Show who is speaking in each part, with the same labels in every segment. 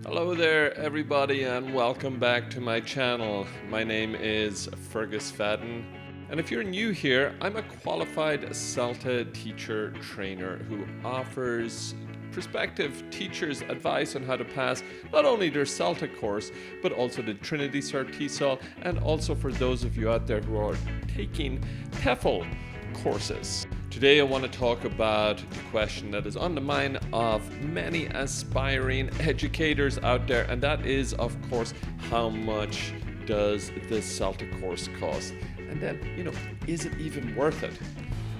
Speaker 1: Hello there everybody and welcome back to my channel. My name is Fergus Fadden, and if you're new here, I'm a qualified CELTA teacher trainer who offers prospective teachers advice on how to pass not only their CELTA course but also the Trinity Cert TESOL, and also for those of you out there who are taking TEFL courses. Today I want to talk about the question that is on the mind of many aspiring educators out there, and that is, of course, how much does this CELTA course cost? And then, is it even worth it?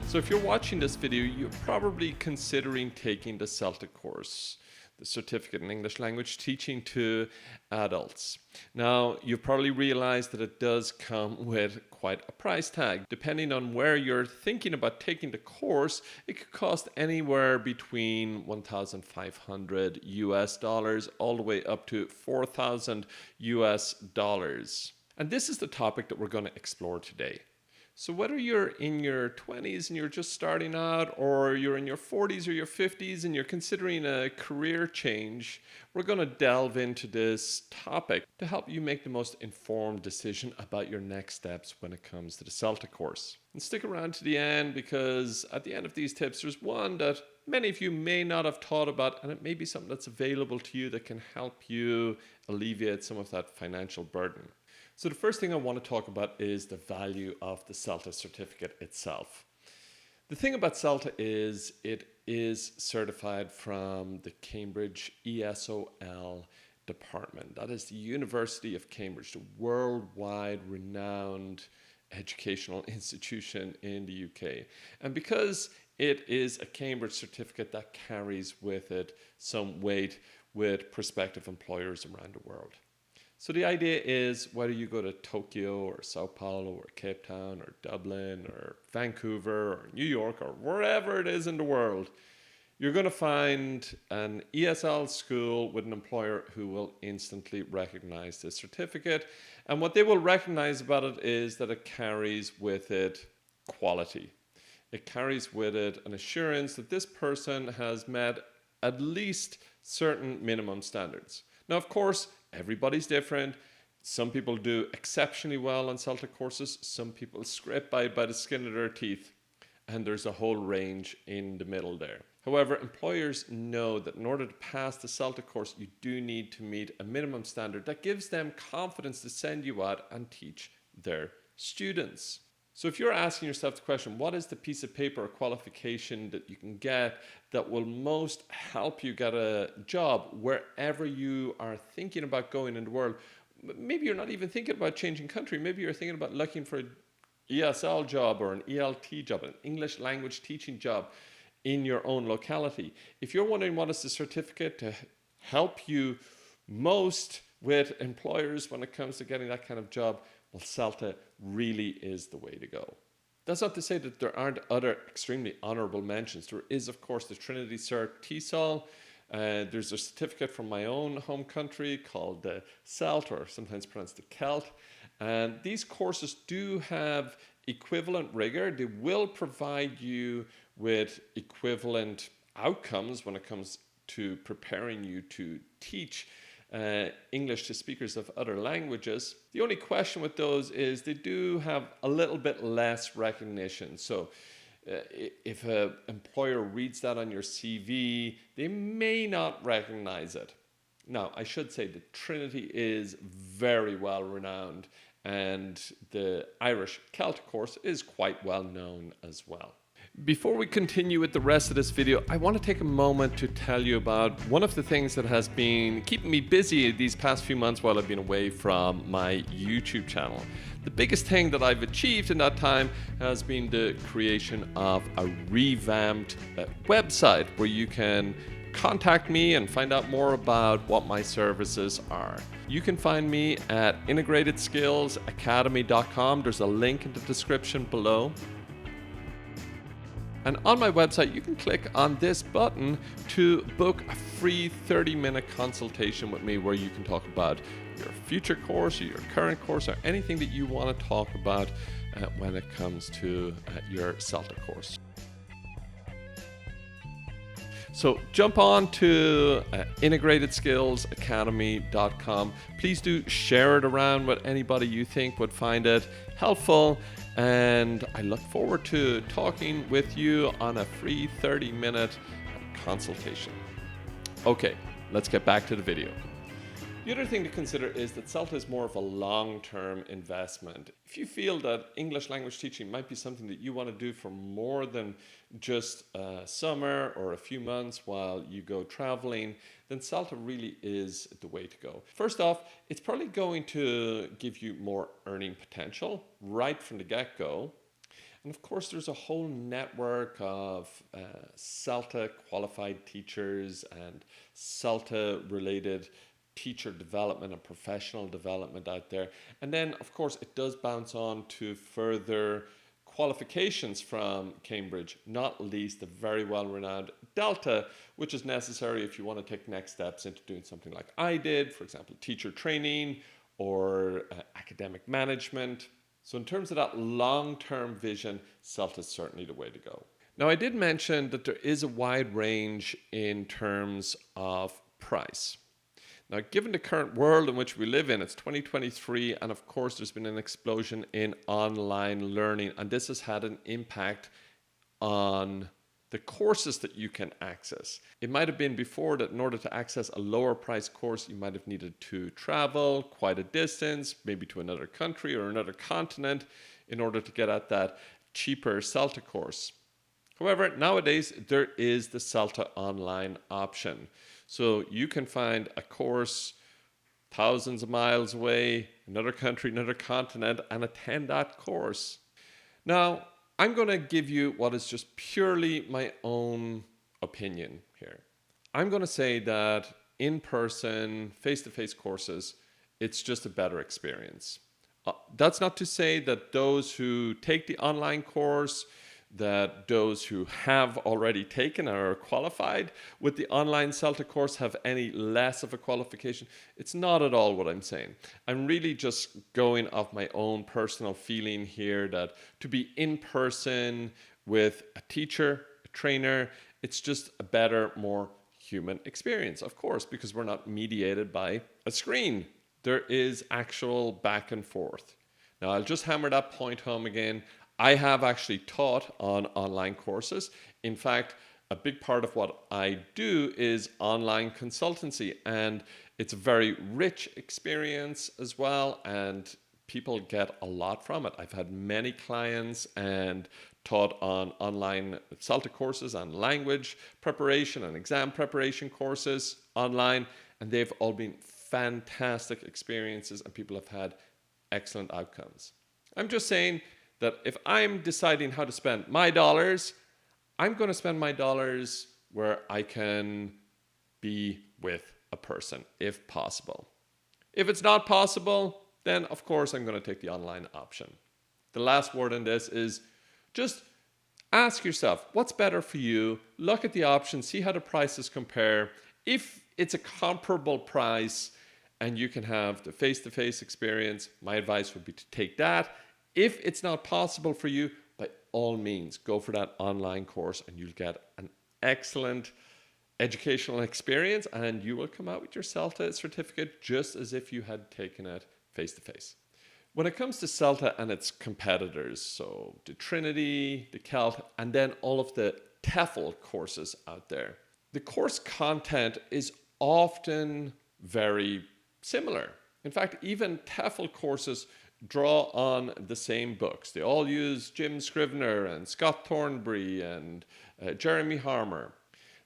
Speaker 1: So if you're watching this video, you're probably considering taking the CELTA course, the certificate in English language teaching to adults. Now, you've probably realized that it does come with quite a price tag. Depending on where you're thinking about taking the course, it could cost anywhere between $1,500 US all the way up to $4,000 US. And this is the topic that we're going to explore today. So whether you're in your 20s and you're just starting out, or you're in your 40s or your 50s and you're considering a career change, we're going to delve into this topic to help you make the most informed decision about your next steps when it comes to the CELTA course. And stick around to the end, because at the end of these tips, there's one that many of you may not have thought about, and it may be something that's available to you that can help you alleviate some of that financial burden. So the first thing I want to talk about is the value of the CELTA certificate itself. The thing about CELTA is it is certified from the Cambridge ESOL department. That is the University of Cambridge, the worldwide renowned educational institution in the UK. And because it is a Cambridge certificate, that carries with it some weight with prospective employers around the world. So the idea is, whether you go to Tokyo or Sao Paulo or Cape Town or Dublin or Vancouver or New York or wherever it is in the world, you're going to find an ESL school with an employer who will instantly recognize this certificate. And what they will recognize about it is that it carries with it quality. It carries with it an assurance that this person has met at least certain minimum standards. Now, of course, everybody's different. Some people do exceptionally well on CELTA courses. Some people scrape by the skin of their teeth. And there's a whole range in the middle there. However, employers know that in order to pass the CELTA course, you do need to meet a minimum standard that gives them confidence to send you out and teach their students. So if you're asking yourself the question, what is the piece of paper or qualification that you can get that will most help you get a job wherever you are thinking about going in the world? Maybe you're not even thinking about changing country. Maybe you're thinking about looking for an ESL job or an ELT job, an English language teaching job in your own locality. If you're wondering what is the certificate to help you most with employers when it comes to getting that kind of job, well, CELTA really is the way to go. That's not to say that there aren't other extremely honorable mentions. There is, of course, the Trinity Cert TESOL. There's a certificate from my own home country called the CELTA, or sometimes pronounced the CELT. And these courses do have equivalent rigor. They will provide you with equivalent outcomes when it comes to preparing you to teach English to speakers of other languages. The only question with those is they do have a little bit less recognition. So if an employer reads that on your CV, they may not recognize it. Now, I should say that Trinity is very well renowned, and the Irish CELTA course is quite well known as well. Before we continue with the rest of this video, I want to take a moment to tell you about one of the things that has been keeping me busy these past few months while I've been away from my YouTube channel. The biggest thing that I've achieved in that time has been the creation of a revamped website where you can contact me and find out more about what my services are. You can find me at integratedskillsacademy.com. There's a link in the description below. And on my website, you can click on this button to book a free 30-minute consultation with me, where you can talk about your future course or your current course or anything that you want to talk about when it comes to your CELTA course. So jump on to integratedskillsacademy.com. Please do share it around with anybody you think would find it helpful. And I look forward to talking with you on a free 30-minute consultation. Okay, let's get back to the video. The other thing to consider is that CELTA is more of a long-term investment. If you feel that English language teaching might be something that you want to do for more than just a summer or a few months while you go traveling, then CELTA really is the way to go. First off, it's probably going to give you more earning potential right from the get-go. And of course, there's a whole network of CELTA qualified teachers and CELTA related teacher development and professional development out there. And then, of course, it does bounce on to further qualifications from Cambridge, not least the very well-renowned Delta, which is necessary if you want to take next steps into doing something like I did, for example, teacher training or academic management. So in terms of that long-term vision, CELTA is certainly the way to go. Now, I did mention that there is a wide range in terms of price. Now, given the current world in which we live in, it's 2023, and of course, there's been an explosion in online learning, and this has had an impact on the courses that you can access. It might have been before that in order to access a lower price course, you might have needed to travel quite a distance, maybe to another country or another continent, in order to get at that cheaper CELTA course. However, nowadays, there is the CELTA online option. So you can find a course thousands of miles away, another country, another continent, and attend that course. Now, I'm going to give you what is just purely my own opinion here. I'm going to say that in-person, face-to-face courses, it's just a better experience. That's not to say that those who take the online course, that those who have already taken or are qualified with the online CELTA course have any less of a qualification. It's not at all what I'm saying. I'm really just going off my own personal feeling here that to be in person with a teacher, a trainer, it's just a better, more human experience, of course, because we're not mediated by a screen. There is actual back and forth. Now, I'll just hammer that point home again. I have actually taught on online courses. In fact, a big part of what I do is online consultancy, and it's a very rich experience as well, and people get a lot from it. I've had many clients and taught on online CELTA courses and language preparation and exam preparation courses online, and they've all been fantastic experiences, and people have had excellent outcomes. I'm just saying that if I'm deciding how to spend my dollars, I'm going to spend my dollars where I can be with a person, if possible. If it's not possible, then of course I'm going to take the online option. The last word on this is just ask yourself, what's better for you? Look at the options, see how the prices compare. If it's a comparable price and you can have the face-to-face experience, my advice would be to take that. If it's not possible for you, by all means, go for that online course and you'll get an excellent educational experience and you will come out with your CELTA certificate just as if you had taken it face-to-face. When it comes to CELTA and its competitors, so the Trinity, the CELTA, and then all of the TEFL courses out there, the course content is often very similar. In fact, even TEFL courses draw on the same books. They all use Jim Scrivener and Scott Thornbury and Jeremy Harmer.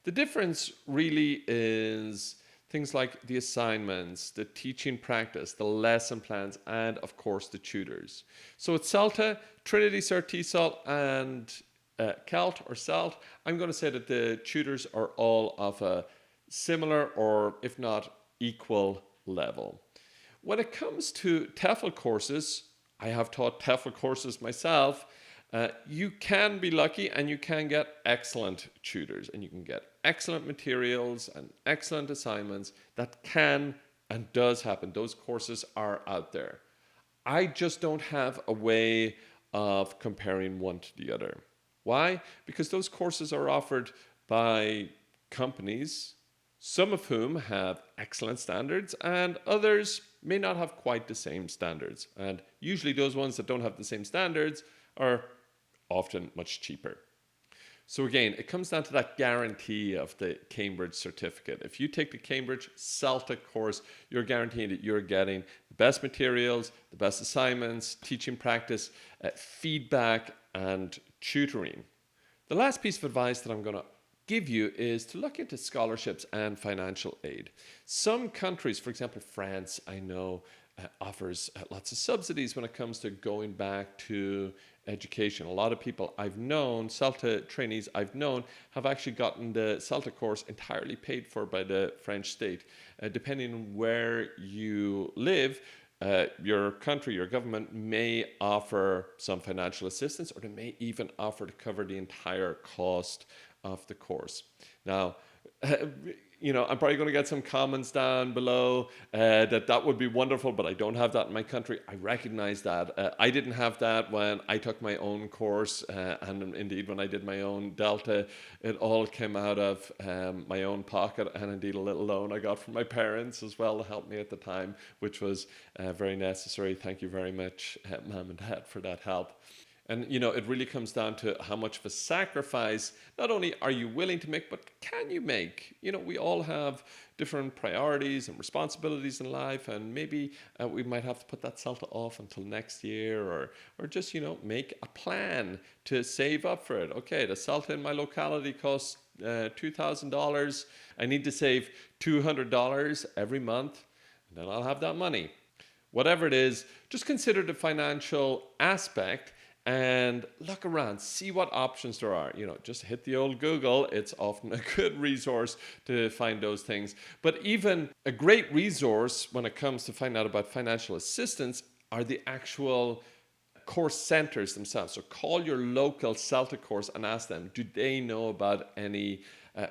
Speaker 1: The difference really is things like the assignments, the teaching practice, the lesson plans, and of course the tutors. So at CELTA, Trinity, Cert, TESOL, and CELT or CELT, I'm going to say that the tutors are all of a similar or if not equal level. When it comes to TEFL courses, I have taught TEFL courses myself, you can be lucky and you can get excellent tutors and you can get excellent materials and excellent assignments. That can and does happen. Those courses are out there. I just don't have a way of comparing one to the other. Why? Because those courses are offered by companies, some of whom have excellent standards and others may not have quite the same standards. And usually those ones that don't have the same standards are often much cheaper. So again, it comes down to that guarantee of the Cambridge certificate. If you take the Cambridge CELTA course, you're guaranteed that you're getting the best materials, the best assignments, teaching practice, feedback, and tutoring. The last piece of advice that I'm going to give you is to look into scholarships and financial aid. Some countries, for example, France, I know, offers lots of subsidies when it comes to going back to education. A lot of people I've known, CELTA trainees I've known, have actually gotten the CELTA course entirely paid for by the French state. Depending on where you live, your country, your government may offer some financial assistance, or they may even offer to cover the entire cost of the course. Now, I'm probably going to get some comments down below that would be wonderful, but I don't have that in my country. I recognize that. I didn't have that when I took my own course, and indeed when I did my own Delta, it all came out of my own pocket, and indeed a little loan I got from my parents as well to help me at the time, which was very necessary. Thank you very much, Mom and Dad, for that help. And, it really comes down to how much of a sacrifice not only are you willing to make, but can you make? We all have different priorities and responsibilities in life, and maybe we might have to put that CELTA off until next year, or just, make a plan to save up for it. Okay, the CELTA in my locality costs $2,000. I need to save $200 every month, and then I'll have that money. Whatever it is, just consider the financial aspect and look around, see what options there are. Just hit the old Google. It's often a good resource to find those things. But even a great resource when it comes to find out about financial assistance are the actual course centers themselves. So call your local CELTA course and ask them, do they know about any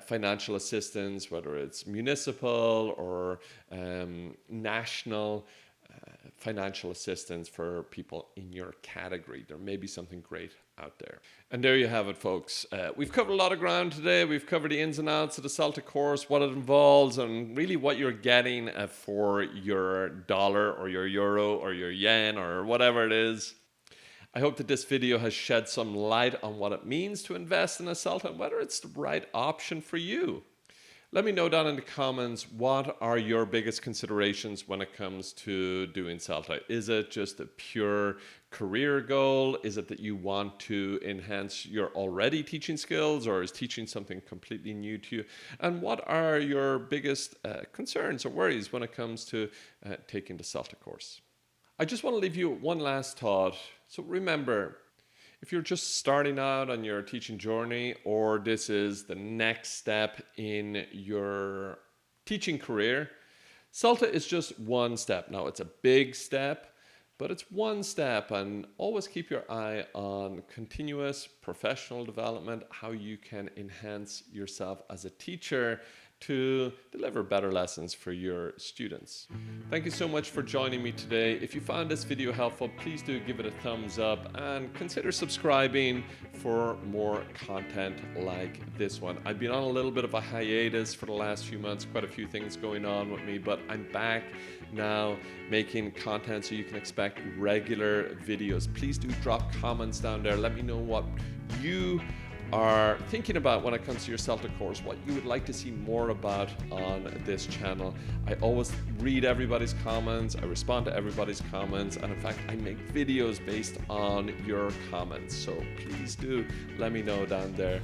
Speaker 1: financial assistance, whether it's municipal or national financial assistance for people in your category. There may be something great out there. And there you have it, folks. We've covered a lot of ground today. We've covered the ins and outs of the CELTA course, what it involves, and really what you're getting for your dollar or your euro or your yen or whatever it is. I hope that this video has shed some light on what it means to invest in a CELTA and whether it's the right option for you. Let me know down in the comments, what are your biggest considerations when it comes to doing CELTA? Is it just a pure career goal? Is it that you want to enhance your already teaching skills, or is teaching something completely new to you? And what are your biggest concerns or worries when it comes to taking the CELTA course? I just want to leave you with one last thought. So remember, if you're just starting out on your teaching journey, or this is the next step in your teaching career, CELTA is just one step. Now, it's a big step, but it's one step, and always keep your eye on continuous professional development, how you can enhance yourself as a teacher to deliver better lessons for your students. Thank you so much for joining me today. If you found this video helpful, please do give it a thumbs up and consider subscribing for more content like this one. I've been on a little bit of a hiatus for the last few months, quite a few things going on with me, but I'm back now making content, so you can expect regular videos. Please do drop comments down there. Let me know what you are thinking about when it comes to your CELTA course, what you would like to see more about on this channel. I always read everybody's comments, I respond to everybody's comments, and in fact I make videos based on your comments. So please do let me know down there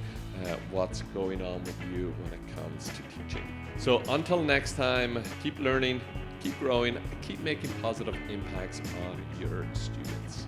Speaker 1: what's going on with you when it comes to teaching. So until next time, keep learning, keep growing, keep making positive impacts on your students.